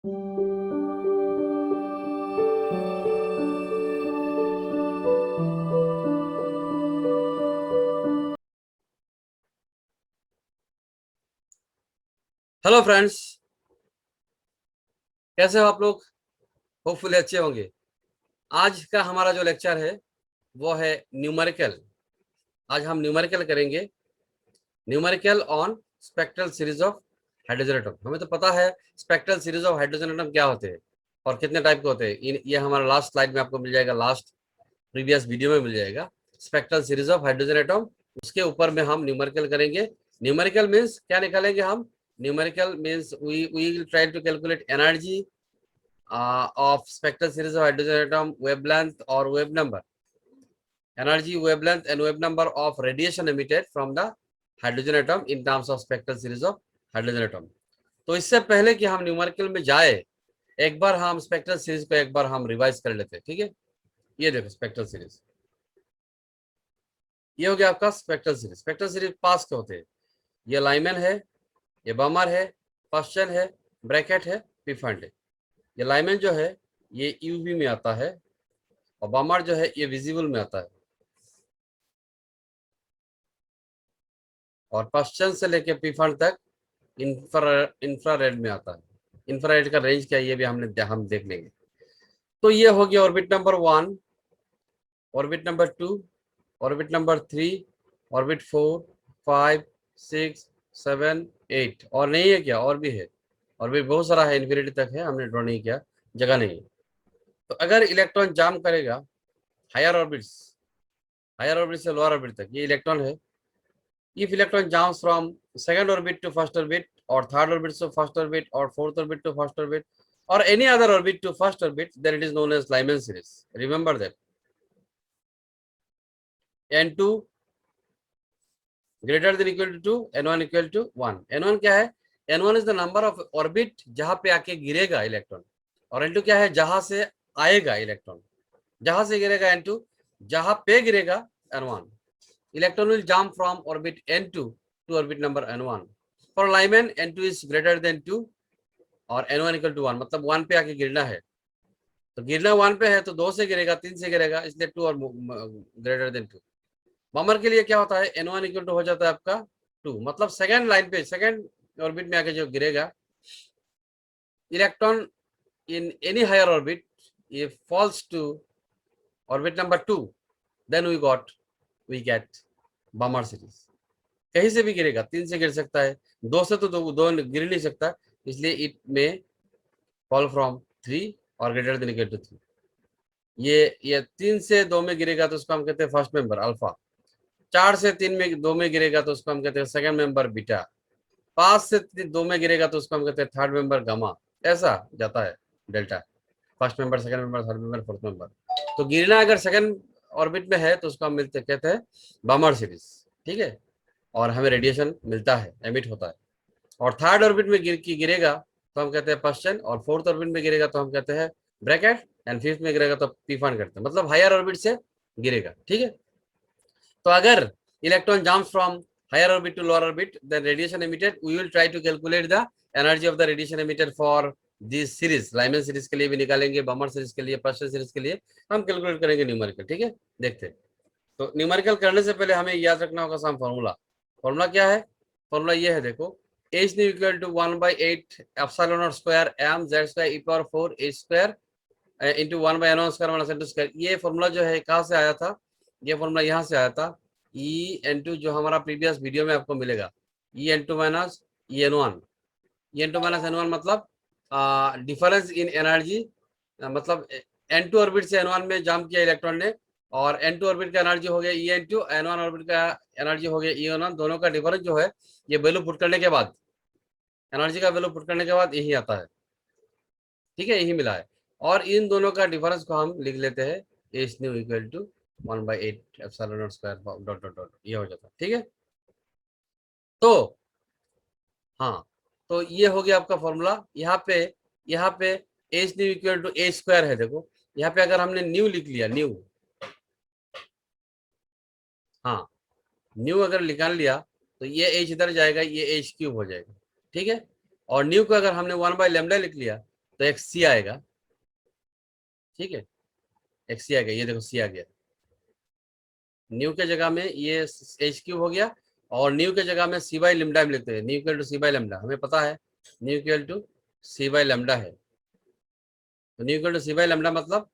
Hello friends, कैसे हो आप लोग? होपफुली अच्छे होंगे। आज का हमारा जो लेक्चर है वो है न्यूमेरिकल। आज हम न्यूमेरिकल करेंगे, numerical on spectral series of hydrogen atom. हमें तो पता है spectral series of hydrogen atom क्या होते हैं और कितने टाइप के होते हैं। ये हमारा लास्ट स्लाइड में आपको मिल जाएगा, लास्ट प्रीवियस वीडियो में मिल जाएगा spectral series of hydrogen atom. उसके ऊपर में हम न्यूमेरिकल करेंगे। न्यूमेरिकल मीन्स क्या निकालेंगे हम? Numerical means we will try to calculate energy of spectral series of hydrogen atom, wavelength or wave number, energy, wavelength and wave number of radiation emitted from the hydrogen atom in terms of spectral series of hydrogen atom. तो इससे पहले कि हम numerical में जाए, एक बार हम spectral series को एक बार हम रिवाइज कर लेते हैं। ठीक है, ये देखो स्पेक्ट्रल सीरीज, ये हो गया आपका स्पेक्ट्रल सीरीज। स्पेक्ट्रल सीरीज पास के होते हैं। ये लाइमैन है, ये बमर है, पश्चन है, ब्रैकेट है, पिफेंड है। ये लाइमैन जो है ये यूवी में आता है और बमर जो है ये विजिबल में आता है और पश्चिम से लेकर पीफर तक इंफ्रारेड में आता है। इंफ्रारेड का रेंज क्या है ये भी हम देख लेंगे। तो ये हो गया orbit number 1, orbit number 2, orbit number 3, orbit 4, 5, 6, 7, 8। और नहीं है क्या? और भी है, और भी बहुत सारा है, इन्फिनिटी तक है, हमने ड्रॉ नहीं किया, जगह नहीं है। तो अगर इलेक्ट्रॉन जाम करेगा हायर ऑर्बिट्स, हायर ऑर्बिट से लोअर ऑर्बिट तक, ये इलेक्ट्रॉन है। If electron jumps from second orbit to first orbit, or third orbit to first orbit, or fourth orbit to first orbit, or any other orbit to first orbit, then it is known as Lyman series. Remember that. N2 greater than equal to 2, N1 equal to 1. N1 क्या है? N1 is the number of orbit जहां पे आके गिरेगा electron, और N2 क्या है? जहां से आएगा इलेक्ट्रॉन। जहां से गिरेगा N2, जहां पे गिरेगा N1. Electron will jump from orbit N2 to orbit number N1. For Lyman, N2 is greater than 2 और N1 equal to 1, मतलब 1 पे आके गिरना है। तो गिरना 1 पे है तो 2 से गिरेगा, 3 से गिरेगा, इसलिए 2 और ग्रेटर देन 2। बमर के लिए क्या होता है? N1 इक्वल टू हो जाता है आपका 2, मतलब सेकेंड लाइन पे, सेकेंड ऑर्बिट में आके जो गिरेगा electron in any higher orbit, if falls to orbit number 2, then we get bummer series. कहीं से भी गिरेगा, 3 से गिर सकता है, 2 से तो दो गिर नहीं सकता, इसलिए इट में फॉल फ्रॉम 3 और ग्रेटर देन इक्वल टू 3। ये 3 से 2 में गिरेगा तो उसको हम कहते हैं फर्स्ट मेंबर अल्फा। 4 से 3 में 2 में गिरेगा तो उसको हम कहते हैं सेकंड मेंबर बीटा। 5 से 2 में गिरेगा तो उसको हम कहते हैं थर्ड मेंबर गामा। ऐसा जाता है delta, first member, second member, third member, fourth member. तो गिरना अगर सेकंड ऑर्बिट में है तो उसको हम मिलते कहते हैं बमर सीरीज। ठीक है, और हमें रेडिएशन मिलता है, एमिट होता है। और थर्ड ऑर्बिट में गिरेगा तो हम कहते हैं पश्चन, और फोर्थ ऑर्बिट में गिरेगा तो हम कहते हैं ब्रैकेट, एंड फिफ्थ में गिरेगा तो पीफान करते हैं, मतलब हायर ऑर्बिट से गिरेगा। ठीक है, तो अगर electron jumps from higher orbit to lower orbit, then radiation emitted, we will try to calculate the energy of the radiation emitted for this series. Lyman series के लिए भी निकालेंगे, बमर सीरीज के लिए, पश्चन सीरीज के लिए हम कैलकुलेट करेंगे न्यूमेरिकल। ठीक है, देखते हैं। तो न्यूमेरिकल करने से पहले हमें याद रखना होगा सम फॉर्मूला। फॉर्मूला क्या है? फॉर्मूला ये है, देखो, h nu equal to 1/8 epsilon not square m z square e power 4 h square into 1/n1 square minus n2 square. ये फॉर्मूला जो है कहाँ से आया था? ये फॉर्मूला यहाँ से आया था। ई एन टू जो हमारा प्रीवियस वीडियो में आपको मिलेगा, E n two minus E n one. E n two minus n one मतलब डिफरेंस इन एनर्जी, मतलब एन टू ऑर्बिट से एन वन में जंप किया इलेक्ट्रॉन ने, और एन टू ऑर्बिट का एनर्जी हो गया E n two, n one orbit का एनर्जी हो गया ई एन वन। दोनों का डिफरेंस जो है ये वैल्यू पुट करने के बाद, एनर्जी का वैल्यू पुट करने के बाद यही आता है। ठीक है, यही मिला है। और इन दोनों का डिफरेंस को हम लिख लेते हैं h nu equal to 1/8 epsilon not square dot dot dot, ये हो जाता है। ठीक है, तो हाँ, तो ये हो गया आपका फॉर्मूला। यहाँ पे h nu equal to a square है। देखो यहाँ पे अगर हमने न्यू लिख लिया, न्यू, हाँ, न्यू अगर निकाल लिया तो ये एच इधर जाएगा, ये एच क्यूब हो जाएगा। ठीक है, और न्यू को अगर हमने 1/λ लिख लिया तो एक सी आएगा, ठीक है, एक सी आ गया, ये देखो सी आ गया। न्यू के जगह में ये एच क्यूब हो गया, और न्यू के जगह में सी बाई लेमडा हम लिखते हैं, nu equal to c by lambda, हमें पता है nu equal to c by lambda है। तो nu equal to c by lambda मतलब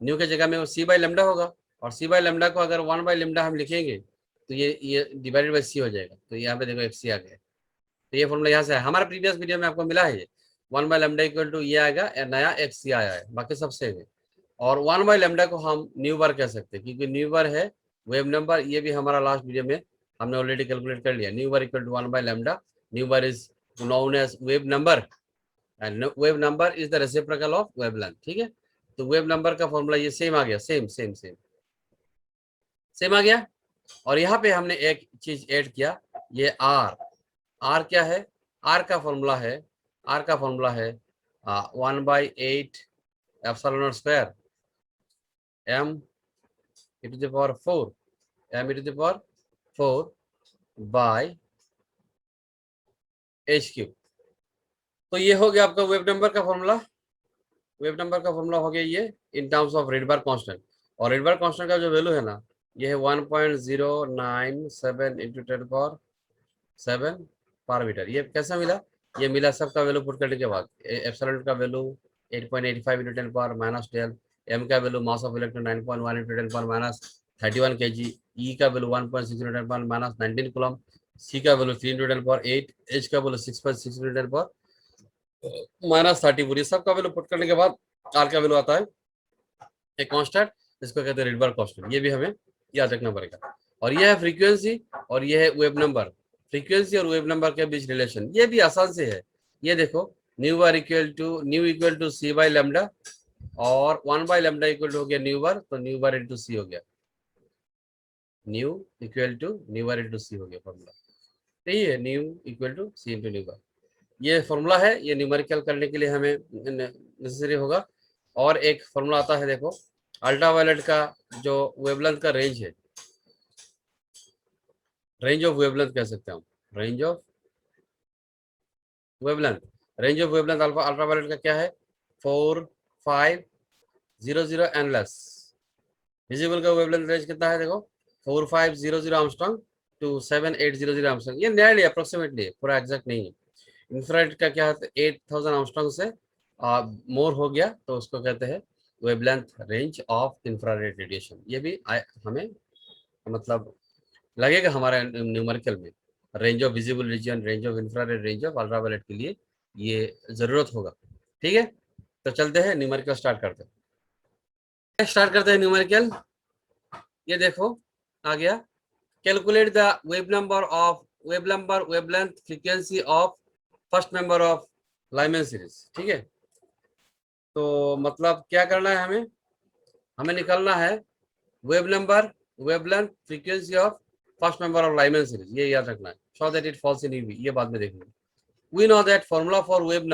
न्यू के जगह में वो सी बाई लेमडा होगा, और सी बाई लेमडा को अगर 1 बाई लेमडा हम लिखेंगे तो ये डिवाइडेड बाई सी हो जाएगा। तो यहाँ पे देखो एक सी आ गया। तो ये फॉर्मूला यहाँ से है, हमारा प्रीवियस वीडियो में आपको मिला है ये 1 बाई लेमडा इक्वल टू ये आएगा, नया एक सी आया है, बाकी सब सेम है। और 1 बाई लेमडा को हम न्यू बार कह सकते हैं, क्योंकि न्यू बार है वेव नंबर, ये भी हमारा लास्ट वीडियो में हमने ऑलरेडी कैलकुलेट कर लिया। Nu bar equal to 1 by lambda, nu bar is known as wave number, and wave number is the reciprocal of wavelength, ठीक है। तो वेव नंबर का फॉर्मूला ये सेम आ गया, सेम सेम सेम सेम आ गया। और यहाँ पे हमने एक चीज ऐड किया, ये आर, आर क्या है, आर का फॉर्मूला है, आर का फॉर्मूला है 1/8 epsilon not square m e to the power 4, m e to the power 4 by h cube. तो ये हो गया आपका वेव नंबर का फॉर्मूला, वेव नंबर का फॉर्मूला हो गया ये इन टर्म्स ऑफ रेडबर कांस्टेंट। और रेडबर कांस्टेंट का जो वैल्यू है ना, ये है 1.097 इंटू 10⁻7 पर मीटर। ये कैसा मिला, ये मिला सबका वैल्यू पुट करने के बाद, एप्सिलॉन का वैल्यू 8.85 इंटू 10⁻12, एम का value mass of electron 9.1 into 10⁻31 kg, ई का वैल्यू 1.6 इंटू 10⁻19 कूलम, सी का वैल्यू 3 इंटू 10⁻8, एच का वैल्यू 6.6 इंटू 10⁻30। ये सब का वैल्यू पुट करने के बाद आर का वैल्यू आता है एक कांस्टेंट, इसको कहते हैं रेडबर कांस्टेंट। ये भी हमें याद रखना पड़ेगा। और ये है फ्रीक्वेंसी, और ये है वेव नंबर। फ्रीक्वेंसी और वेव नंबर के बीच रिलेशन ये भी आसान से है। ये देखो nu bar equal to c by lambda, और 1 बाई लेमडा इक्वल टू हो गया न्यू बार, तो न्यू बार इंटू सी हो गया, nu equal to nu bar into c हो गया फॉर्मूला। सही है, nu equal to c into nu bar, ये फॉर्मूला है। ये न्यूमेरिकल करने के लिए हमें नेसेसरी होगा। और एक फॉर्मूला आता है, देखो अल्ट्रावायलेट का जो वेवलेंथ का रेंज है, रेंज ऑफ वेवलेंथ कह सकते हैं हम, range of wavelength, range of wavelength ultraviolet का क्या है 4500 एनलेस। विजिबल का वेवलेंथ रेंज कितना है, देखो 4500 एंगस्ट्रॉम टू 7800 एंगस्ट्रॉम। ये नियरली अप्रोक्सीमेटली, पूरा एग्जैक्ट नहीं है। इंफ्रारेड का क्या है 8000 एंगस्ट्रॉम से मोर हो गया तो उसको कहते हैं wavelength range of infrared radiation. ये भी हमें मतलब लगेगा हमारे न्यूमेरिकल में, range of visible region, range of infrared, range of ultraviolet के लिए ये जरूरत होगा, ठीक है। तो चलते हैं न्यूमेरिकल स्टार्ट करते हैं न्यूमेरिकल। ये देखो आ गया, calculate the wave number wavelength frequency of first member of Lyman series, ठीक है। तो मतलब क्या करना है हमें निकालना है wave number wavelength frequency of first member of Lyman series, ये याद रखना है, so that it falls in EV, ये बाद में देखेंगे। we know that formula for wave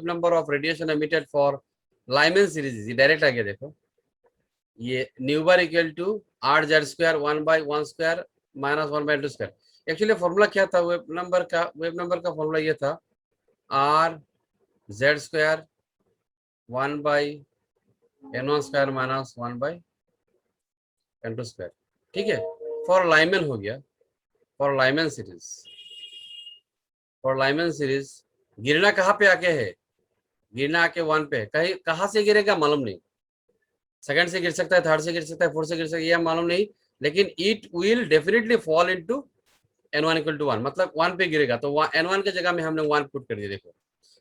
number of radiation emitted for Lyman series, ये डायरेक्ट आ गया, देखो ये nu bar equal to R Z square 1/1 square minus 1/2 square. Actually formula क्या था वेव नंबर का फॉर्मूला ये था R Z square 1/n1 square minus 1/n2 square, ठीक है। फॉर लाइमन हो गया, फॉर लाइमन सीरीज गिरना कहाँ पे आके है, गिरना आके 1 पे, कहीं कहाँ से गिरेगा मालूम नहीं, सेकंड से गिर सकता है, थर्ड से गिर सकता है, फोर्थ से गिर सकता है, ये मालूम नहीं, लेकिन it will definitely fall into n1 equal to 1, मतलब 1 पे गिरेगा। तो n1 के जगह में हमने 1 पुट कर दिया, देखो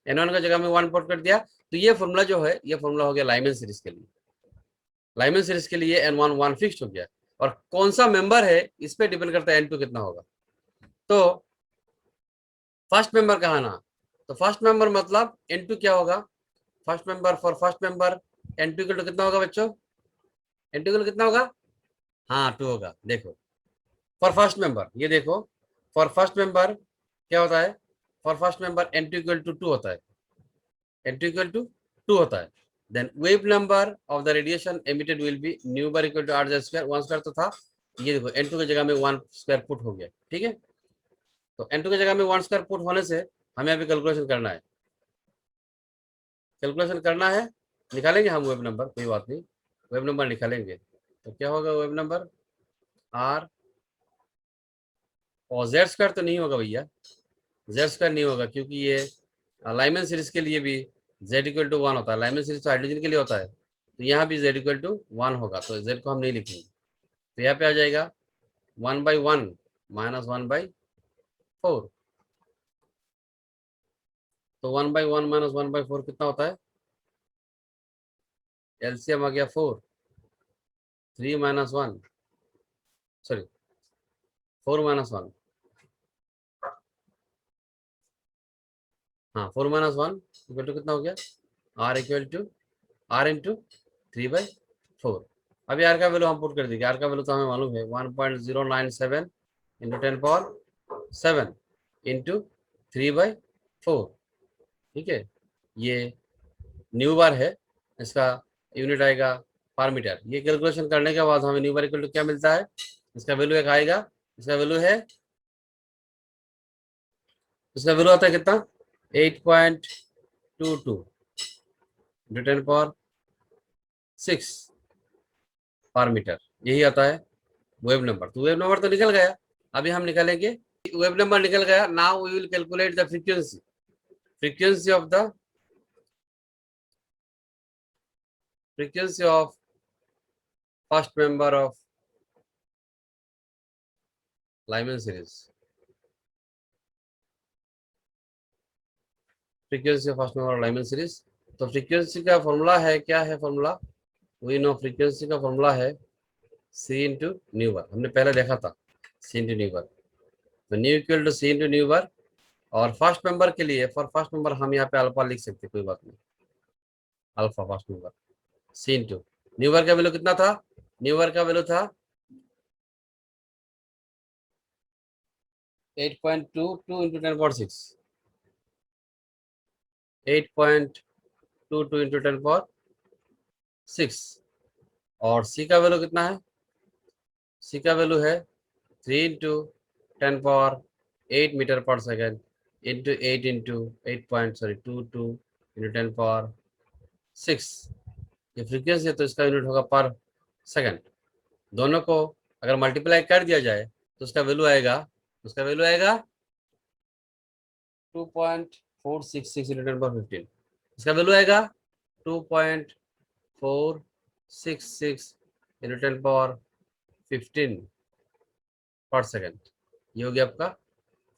n1 की जगह में 1 पुट कर दिया। तो ये फॉर्मूला जो है, ये फॉर्मूला हो गया लाइमन सीरीज के लिए। लाइमन सीरीज के लिए n1 1 फिक्स्ड हो गया, और कौन सा मेंबर है इस पे डिपेंड करता है n2 कितना होगा। तो फर्स्ट मेंबर कहा ना, तो फर्स्ट मेंबर मतलब n2 क्या होगा, first member for first member n2 equal to कितना होगा बच्चों, n2 इक्वल कितना होगा, हाँ 2 होगा। देखो फॉर फर्स्ट मेंबर, ये देखो फॉर फर्स्ट मेंबर क्या होता है, for first member n2 equal to 2 होता है, n2 इक्वल टू 2 होता है। Then wave number of the radiation emitted will be nu bar equal to R Z square, 1 square तो था, ये देखो n2 की जगह में 1 स्क्वायर पुट हो गया, ठीक है। तो n2 की जगह में 1 स्क्वायर पुट होने से हमें अभी कैलकुलेशन करना है, कैलकुलेशन करना है, निकालेंगे हम वेव नंबर, कोई बात नहीं, वेव नंबर निकालेंगे। तो क्या होगा वेव नंबर आर, और जेड स्क्वायर तो नहीं होगा भैया, जेड स्क्वायर नहीं होगा, क्योंकि ये लाइमन सीरीज के लिए भी जेड इक्वल टू 1 होता है, लाइमन सीरीज तो हाइड्रोजन के लिए होता है, तो यहाँ भी जेड इक्वल टू 1 होगा, तो जेड को हम नहीं लिखेंगे, तो यहाँ पे आ जाएगा 1/1 माइनस 1/4, तो 1/1 माइनस 1/4 कितना होता है, एलसीएम आ गया 4, 3 माइनस 1, सॉरी 4 माइनस 1, हाँ 4 माइनस 1 इक्वल टू कितना हो गया, R equal to R into 3/4। अभी आर का वैल्यू हम पुट कर देंगे, आर का वैल्यू तो हमें मालूम है 1.097 इंटू 10⁻7 इंटू 3/4, ठीक है, ये न्यू बार है, इसका यूनिट आएगा पर मीटर। ये कैलकुलेशन करने के बाद हमें न्यू बार इक्वल टू क्या मिलता है, इसका वैल्यू एक आएगा, इसका वैल्यू है, इसका वैल्यू आता है कितना 8.22 इंटू 10⁻6 पर मीटर, यही आता है वेव नंबर। तो वेव नंबर तो निकल गया, अभी हम निकालेंगे वेव नंबर, निकल गया। Now we will calculate the frequency, frequency of the frequency of first member of Lyman series, frequency of first member of Lyman series। तो फ्रीक्वेंसी का फॉर्मूला है, क्या है फॉर्मूला, वी नो फ्रीक्वेंसी का formula है सी into nu बार, हमने पहले देखा था सी इंटू न्यू बार, तो nu equal to c into nu bar, और फर्स्ट मेंबर के लिए, फॉर फर्स्ट मेंबर हम यहाँ पे अल्फा लिख सकते, कोई बात नहीं, alpha first member c into nu bar का वैल्यू कितना था, न्यू बार का वैल्यू था 8.22 इंटू 10⁻6, 8.22 इंटू 10⁻6, और सी का वैल्यू कितना है, सी का वैल्यू है 3 इंटू 10⁻8 मीटर पर सेकेंड इंटू 8 इंटू 8.22 इंटू 10⁻6, ये फ्रीक्वेंसी है, तो इसका यूनिट होगा पर सेकेंड। दोनों को अगर मल्टीप्लाई कर दिया जाए तो उसका वैल्यू आएगा, उसका वैल्यू आएगा 2.466 इंटू 10⁻15, इसका वैल्यू आएगा 2.466 इंटू 10⁻15 पर सेकेंड, ये हो गया आपका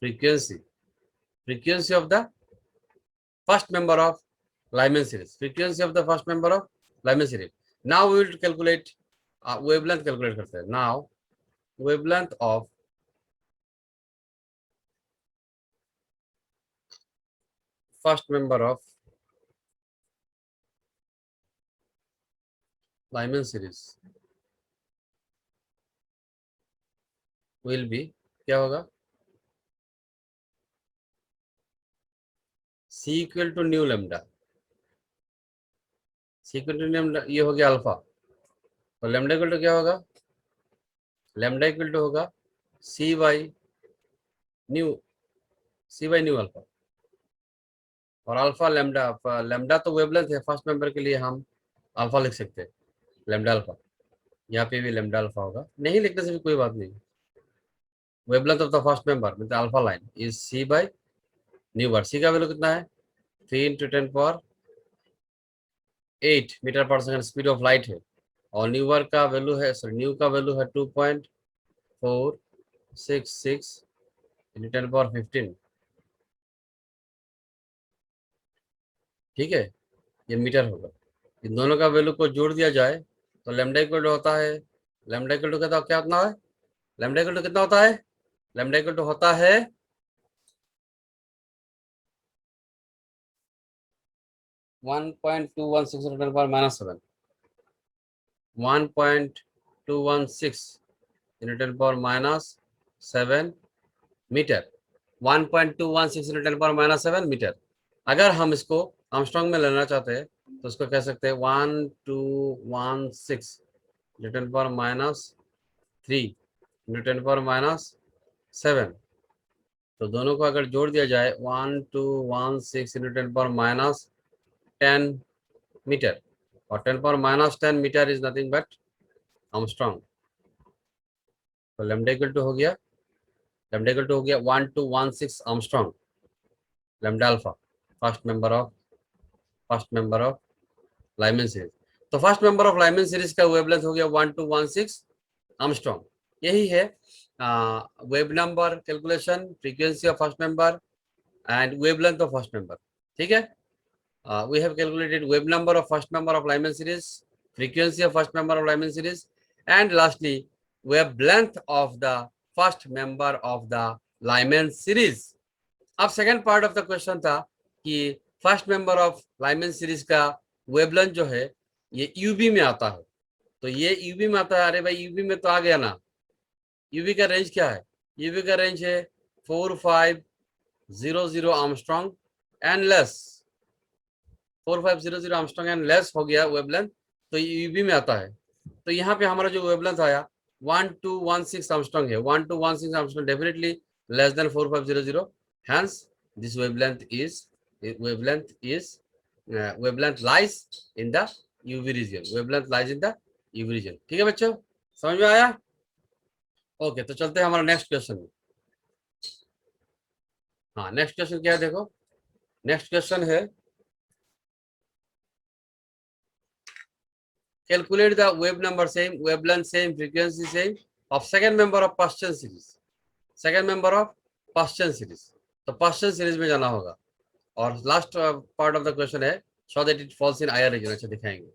frequency, frequency of the first member of Lyman series, frequency of the first member of Lyman series। Now we will calculate wavelength, calculate करते हैं। Now wavelength of first member of Lyman series will be, क्या होगा, C equal to new lambda, C equal to new, ये हो गया alpha, और lambda equal to क्या होगा, लेमडा इक्वल टू होगा C by new, C by new alpha, और अल्फा लेमडा, लेमडा तो वेवलेंथ है, फर्स्ट मेंबर के लिए हम अल्फा लिख सकते हैं, लेमडा अल्फा, यहाँ पे भी लेमडा अल्फा होगा, नहीं लिखने से भी कोई बात नहीं, wavelength of the first member मतलब alpha line is C by nu bar. C का वैल्यू कितना है 3 इंटू 10⁻8 मीटर पर सेकंड स्पीड ऑफ लाइट है, और न्यू बार का वैल्यू है, सॉरी न्यू का वैल्यू है 2.466 इंटू 10⁻15, ठीक है, ये मीटर होगा। इन दोनों का वैल्यू को जोड़ दिया जाए तो लेमडा इक्वल टू होता है, लेमडा इक्वल टू क्या होता है, लेमडा इक्वल टू कितना होता है, लेमडा इक्वल टू होता है 1.216 into 10⁻7, 1.216 into 10⁻7 metre, 1.216 into 10⁻7 metre. अगर हम इसको आर्मस्ट्रांग में लेना चाहते हैं तो उसको कह सकते हैं 1216 इंटू 10⁻3 इंटू 10⁻7, तो दोनों को अगर जोड़ दिया जाए 1216 इंटू 10⁻10 10 मीटर और 10 power minus 10 metre is nothing but angstrom. तो लैम्डा इक्वल टू हो गया, लैम्डा इक्वल टू हो गया 1216 angstrom lambda alpha, first member of Lyman series. तो first member of Lyman series का वेवलेंथ हो गया 1216 आर्मस्ट्रांग। यही है wave number calculation, frequency of first member and wavelength of first member. ठीक है, we have calculated wave number of first member of Lyman series, frequency of first member of Lyman series, and lastly wavelength of the first member of the Lyman series. अब second part of the question था कि first member of Lyman series का wavelength जो है ये UV में आता है। तो ये यूबी में आता है, अरे भाई यूबी में तो आ गया ना। यूबी का रेंज क्या है? यूबी का रेंज है 4500 Armstrong and less, 4500 Armstrong and less हो गया वेवलेंथ, तो यूबी में आता है। तो यहाँ पे हमारा जो वेवलेंथ आया 1216 आर्मस्ट्रांग है, 1216 Armstrong definitely less than 4500, hence this wavelength lies in the UV region, wavelength lies in the UV region। ठीक है बच्चों, समझ में आया? ओके, तो चलते हैं हमारा नेक्स्ट क्वेश्चन में। हाँ, नेक्स्ट क्वेश्चन क्या है देखो, नेक्स्ट क्वेश्चन है calculate the wave number same, wavelength same, frequency same of second member of Paschen series, second member of Paschen series। तो Paschen series में जाना होगा और last part of the question है show that it falls in IR region। अच्छा दिखाएंगे।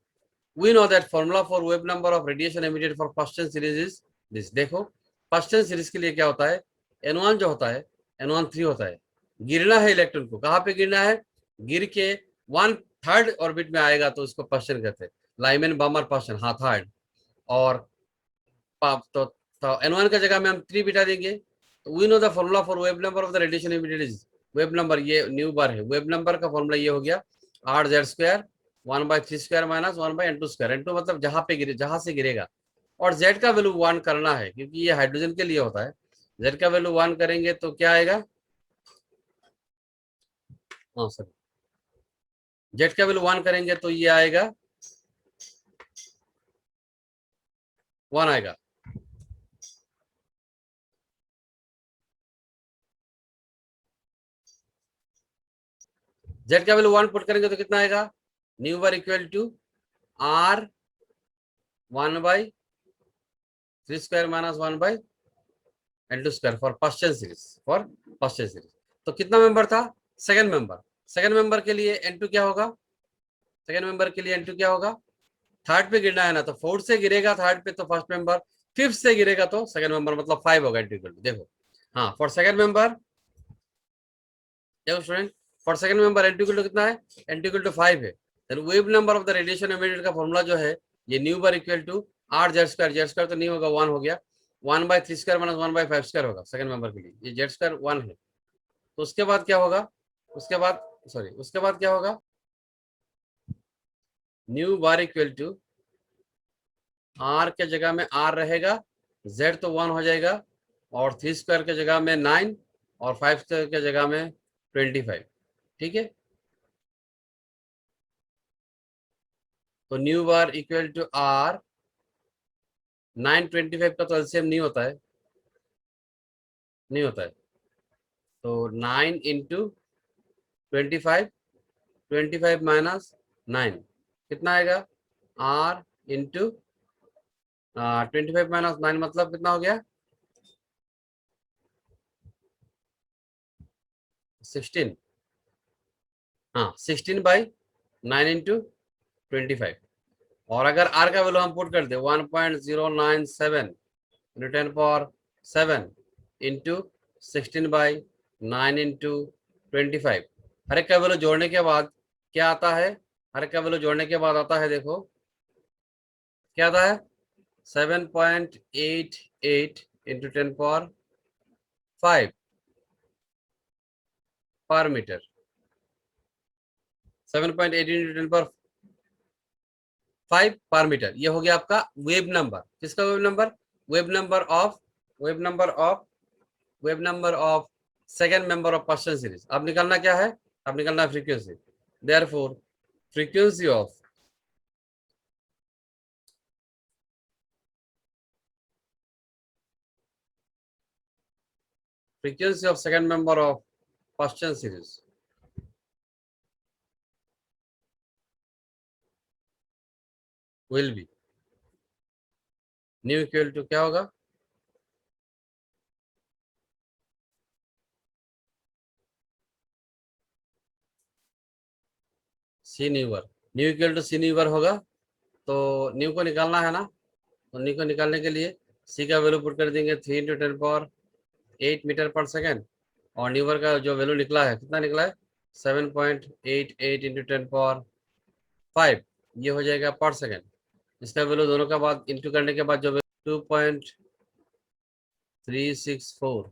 We know that formula for wave number of radiation emitted for Paschen series is this। देखो Paschen series के लिए क्या होता है, N1 जो होता है N1 3 होता है, गिरना है इलेक्ट्रॉन को, कहाँ पे गिरना है, गिर के 1/3 ऑर्बिट में आएगा तो उसको Paschen कहते हैं, लाइमन बमर Paschen, हाँ थर्ड। और तो N1 का जगह में हम 3 बिठा देंगे। तो we know the formula for wave number of the radiation emitted is, wave number ये न्यू बार है, वेव नंबर का फॉर्मूला ये हो गया R/Z² 1/3² माइनस 1/N2²। N2 मतलब जहां पे गिरे, जहां से गिरेगा, और Z का वैल्यू 1 करना है क्योंकि ये हाइड्रोजन के लिए होता है। Z का वैल्यू 1 करेंगे तो क्या आएगा, हाँ सर, Z का वैल्यू 1 करेंगे तो ये आएगा 1 आएगा। Z का वैल्यू 1 पुट करेंगे तो कितना आएगा, nu bar equal to R 1/3² minus 1/N2² for Paschen series, for Paschen series. तो कितना मेंबर था, सेकंड मेंबर। सेकंड मेंबर के लिए N2 क्या होगा, सेकंड मेंबर के लिए N2 क्या होगा, थर्ड पे गिरना है ना, तो फोर्थ से गिरेगा थर्ड पे तो फर्स्ट मेंबर, फिफ्थ से गिरेगा तो सेकंड मेंबर, मतलब 5 होगा N2 इक्वल टू। देखो हाँ, फॉर सेकंड मेंबर, देखो student, for second member N2 equal to कितना है, N2 इक्वल टू 5 है। Then wave number of the radiation emitted का फॉर्मूला जो है ये nu bar equal to R/Z², Z² तो नहीं होगा, 1 हो गया, 1/3² माइनस 1/5² होगा सेकंड मेंबर के लिए, ये Z² 1 है। तो उसके बाद क्या होगा, उसके बाद सॉरी, उसके बाद क्या होगा, nu bar equal to R के जगह में R रहेगा, Z तो 1 हो जाएगा, और 3² के जगह में 9 और 5² के जगह में 25। ठीक है, तो nu bar equal to R 925 का तो एलसीएम नहीं होता है, नहीं होता है, तो 9 इंटू 25, 25 माइनस 9 कितना आएगा, R इंटू 25 माइनस 9 मतलब कितना हो गया, 16। हाँ 16/9 इंटू 25। और अगर R का वैल्यू हम पुट कर दे 1.097 इंटू 10⁻7 इंटू 16/9 इंटू 25, हर एक का वैल्यू जोड़ने के बाद क्या आता है, हर एक का वैल्यू जोड़ने के बाद आता है, देखो क्या आता है, 7.88 इंटू 10⁻5 पर मीटर, 7.8 इंटू 10⁻5 पर मीटर। ये हो गया आपका वेव नंबर, किसका wave number, wave number of, wave number of, wave number of second member of Paschen series. अब निकालना क्या है, अब निकालना frequency. Therefore frequency of second member of first chain series will be nu equal to क्या होगा, c nu bar. Nu equal to c nu bar होगा तो न्यू को निकालना है ना, तो न्यू को निकालने के लिए सी का वैल्यू पुट कर देंगे 3 × 10⁸ मीटर पर सेकेंड, और न्यूवर का जो वैल्यू निकला है कितना निकला है 7.88 × 10⁵ ये हो जाएगा पर सेकेंड। इसका वैल्यू दोनों का बाद इंटू करने के बाद जो 2.364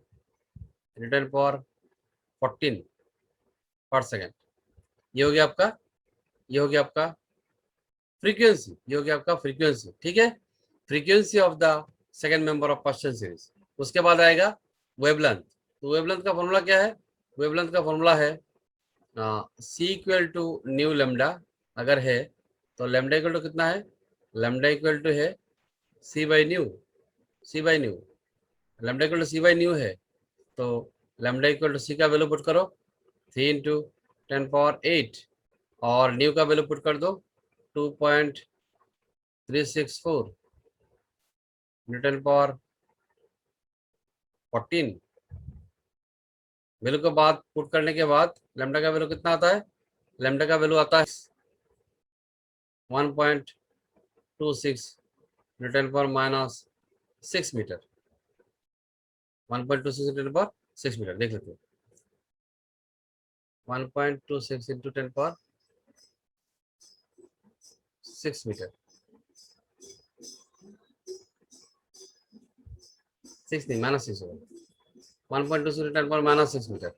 × 10⁻14 पर सेकेंड, ये हो गया आपका, ये हो गया आपका फ्रीक्वेंसी, ये हो गया आपका फ्रीक्वेंसी। ठीक है, frequency of the second member of first chain series. उसके बाद आएगा वेवलेंथ। तो वेवलेंथ का फॉर्मूला क्या है, वेवलेंथ का फॉर्मूला है सी इक्वल टू न्यू लेमडा अगर है तो लेमडा इक्वल टू कितना है, लेमडा इक्वल टू है c by nu, c by nu, lambda equal to c by nu है तो लेमडा इक्वल टू सी का वैल्यू पुट करो 3 × 10⁸ और न्यू का वैल्यू पुट कर दो 2.364 × 10⁻14। वैल्यू को बाद पुट करने के बाद लेमडा का वैल्यू कितना आता है, लेमडा का वैल्यू आता है 1.26 × 10⁻6 मीटर, 1.26 × 10⁻6 मीटर। देख लेते हैं 1.26 × 10⁻6 मीटर, 6 नहीं -6 होगा, 1.26 × 10⁻6 मीटर।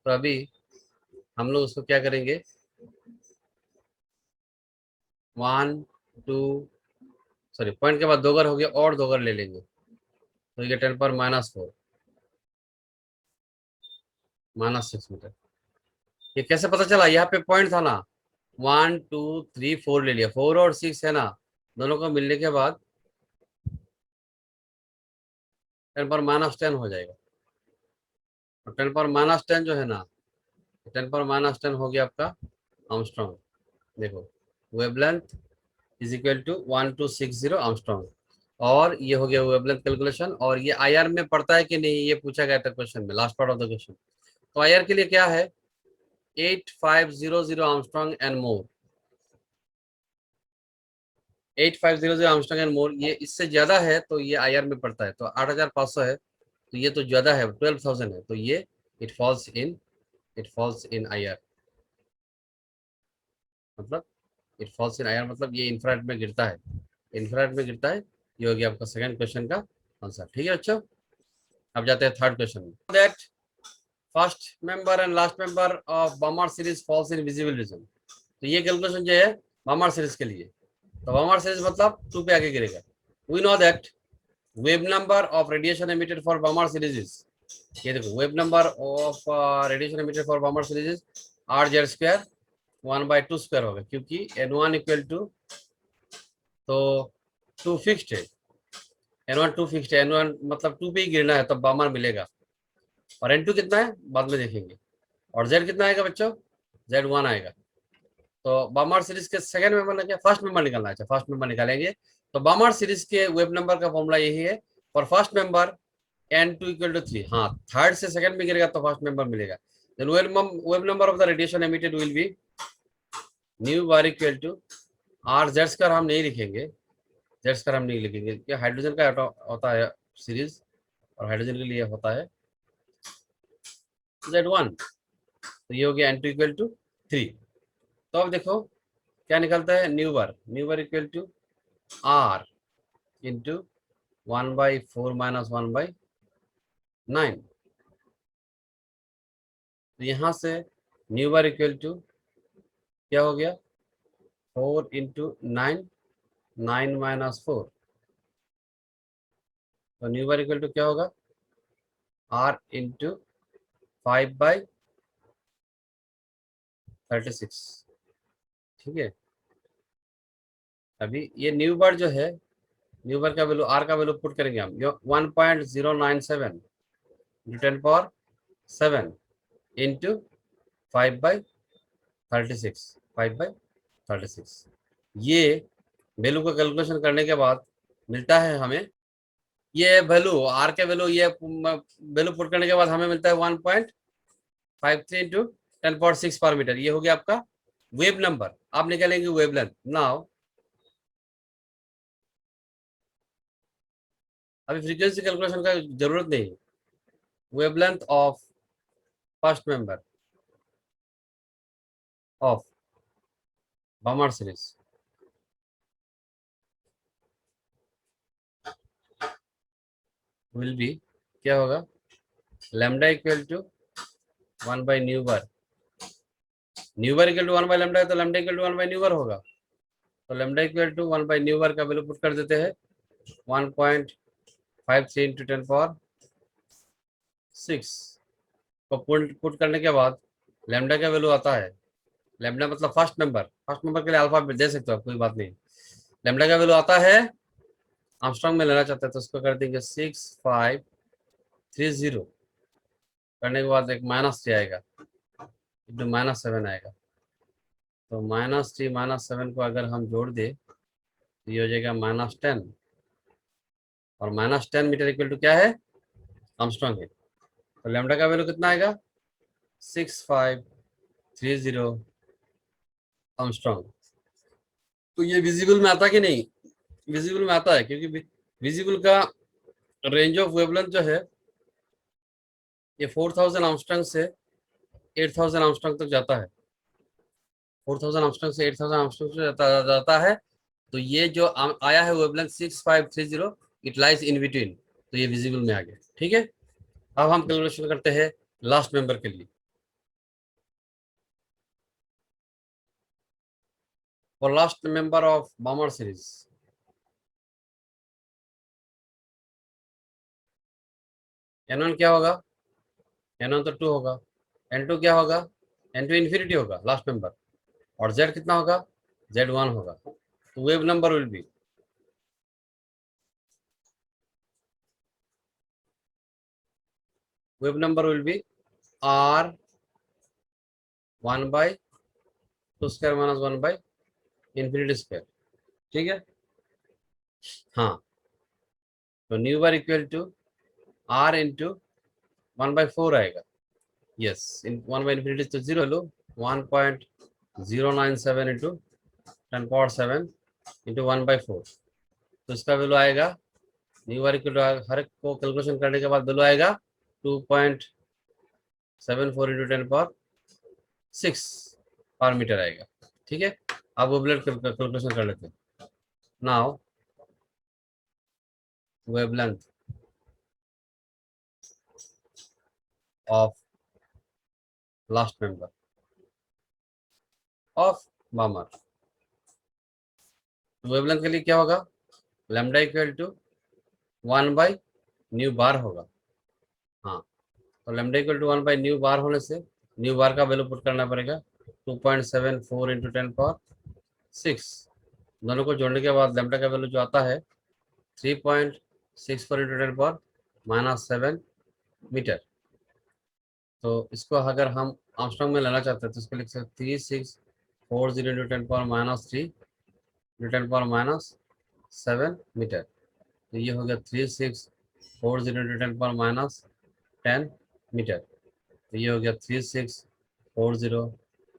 तो अभी हम लोग उसको क्या करेंगे पॉइंट के बाद दोगर हो गया और दोगर ले लेंगे तो ये 10⁻4 -6 मीटर। ये कैसे पता चला, यहाँ पे पॉइंट था ना 1 2 3 4 ले लिया, 4 और 6 है ना, दोनों को मिलने के बाद 10⁻10 हो जाएगा। और 10⁻10 जो है ना, 10⁻10 हो गया आपका आर्मस्ट्रॉन्ग। देखो wavelength is equal to 1260 angstrom, और ये हो गया वेवलेंथ कैलकुलेशन। और ये आईआर में पड़ता है कि नहीं ये पूछा गया था क्वेश्चन में, last part of the question. तो आईआर के लिए क्या है 8500 Armstrong and more, 8500 Armstrong and more, ये इससे ज्यादा है तो ये आईआर में पड़ता है। तो 8500 है तो ये तो ज्यादा है, 12000 है तो ये इट फॉल्स इन आईआर, मतलब इट फॉल्स इन आईआर मतलब ये इंफ्रारेड में गिरता है, इंफ्रारेड में गिरता है। ये हो गया आपका सेकंड क्वेश्चन का आंसर। ठीक है बच्चों, अब जाते हैं थर्ड क्वेश्चन में। That first member and last member of Balmer series falls in visible region. तो ये कैलकुलेशन जो है बामर सीरीज के लिए, तो बामर सीरीज मतलब 2 पे आगे गिरेगा। We know that wave number of radiation emitted for Balmer series is, ये देखो wave number of radiation emitted for Balmer series is R² 1/2 square होगा, क्योंकि N1 इक्वल टू तो 2 फिक्स्ड है, N1 2 फिक्स्ड है, N1 मतलब 2 पे ही गिरना है तब बामर मिलेगा। और N2 कितना है बाद में देखेंगे। और Z कितना आएगा बच्चों, Z1 आएगा। तो बामर सीरीज के सेकंड मेंबर ना क्या फर्स्ट मेंबर निकालना है, फर्स्ट मेंबर निकालेंगे। तो बामर सीरीज के वेव नंबर का फॉर्मूला यही है, for first member N2 equal to 3। हाँ, थर्ड से सेकंड में गिरेगा तो फर्स्ट मेंबर मिलेगा। Then wave number of the radiation emitted will be nu bar equal to R। Z square हम नहीं लिखेंगे, Z स्क्वायर हम नहीं लिखेंगे, क्या हाइड्रोजन का होता है सीरीज और हाइड्रोजन के लिए होता है Z1। तो ये हो गया N2 इक्वल टू 3। तो अब देखो क्या निकलता है, nu bar equal to R into 1/4 - 1/9। तो यहाँ से न्यू बार इक्वल टू क्या हो गया 4 × 9, 9 - 4। तो न्यू बार इक्वल टू क्या होगा R इंटू 5/9। 36। ठीक है, अभी ये न्यू बार जो है, न्यू बार का वैल्यू, आर का वैल्यू पुट करेंगे हम, 1.097 इंटू 10⁻7 इंटू 5/36, 5/36। ये वैल्यू को कैलकुलेशन करने के बाद मिलता है हमें ये वैल्यू, आर के वैल्यू, ये वैल्यू पुट करने के बाद हमें मिलता है 1.53 इंटू 10⁻6 पर मीटर। ये हो गया आपका वेव नंबर। आप निकालेंगे वेवलेंथ। नाउ अभी फ्रीक्वेंसी कैलकुलेशन का जरूरत नहीं है। Wavelength of first member of Balmer series will be, क्या होगा, lambda equal to 1 by nu bar. Nu bar equal to 1 by lambda है तो lambda equal to 1 by nu bar होगा। तो lambda equal to 1 by nu bar का value put कर देते हैं 1.53 इंटू 10⁻6 को पुट करने के बाद लैम्डा का वैल्यू आता है, लैम्डा मतलब फर्स्ट नंबर, फर्स्ट नंबर के लिए अल्फा दे सकते हो आप, कोई बात नहीं। लैम्डा का वैल्यू आता है, आर्मस्ट्रांग में लेना चाहते हैं तो उसको कर देंगे 6530, करने के बाद एक -3 आएगा, इंटू -7 आएगा। तो -3 -7 को अगर हम जोड़ दे तो ये हो जाएगा -10, और -10 मीटर इक्वल टू क्या है, आर्मस्ट्रांग है। तो लैम्डा का वैल्यू कितना आएगा, 6530 आर्मस्ट्रांग। तो ये विजिबल में आता कि नहीं, विजिबल में आता है, क्योंकि विजिबल का रेंज ऑफ वेवलेंथ जो है ये 4000 आर्मस्ट्रांग से 8000 आर्मस्ट्रांग तक जाता है। 4000 आर्मस्ट्रांग से 8000 आर्मस्ट्रांग से जाता है। तो ये जो आया है wavelength 6530, it lies in between, तो ये विजिबल में आ गया। ठीक है, अब हम कैलकुलेशन करते हैं लास्ट मेंबर के लिए। For last member of Balmer series, N1 क्या होगा, N1 तो 2 होगा, N2 क्या होगा, N2 इन्फिनिटी होगा लास्ट मेंबर, और Z कितना होगा, Z1 होगा। तो wave number will be, wave number will be R1/2 square minus 1 by infinity square. ठीक है, हाँ, तो nu bar equal to R into 1/4 आएगा। यस, 1/इन्फिनिटी तो 0 लो, 1.097 इंटू 10⁻7 इंटू 1/4, तो इसका वैल्यू आएगा, न्यू बार इक्वल टू हर एक को कैलकुलेशन करने के बाद वैल्यू आएगा 2.74 इंटू 10⁻6 पर मीटर आएगा। ठीक है, अब वेवलेंथ कैलकुलेशन कर लेते हैं। Now wavelength of last member of Balmer, wavelength के लिए क्या होगा, lambda equal to 1 by nu bar होगा। हाँ, तो lambda equal to 1 by nu bar होने से न्यू बार का वैल्यू पुट करना पड़ेगा 2.74 इंटू 10⁻6। दोनों को जोड़ने के बाद लैम्डा का वैल्यू जो आता है 3.64 इंटू 10⁻7 मीटर। तो इसको अगर हम आर्मस्ट्रांग में लेना चाहते हैं तो इसको लिख सकते 3640 इंटू 10⁻3 इंटू 10⁻7 मीटर। तो ये हो गया 3640 इंटू 10⁻10 मीटर। तो ये हो गया 3640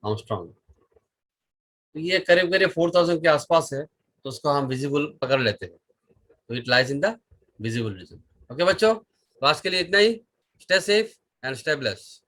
आर्मस्ट्रांग। तो ये करीब करीब 4000 के आसपास है, तो उसको हम विजिबल पकड़ लेते हैं। तो it lies in the visible region. Okay बच्चों, क्लास के लिए इतना ही। Stay safe and stay blessed.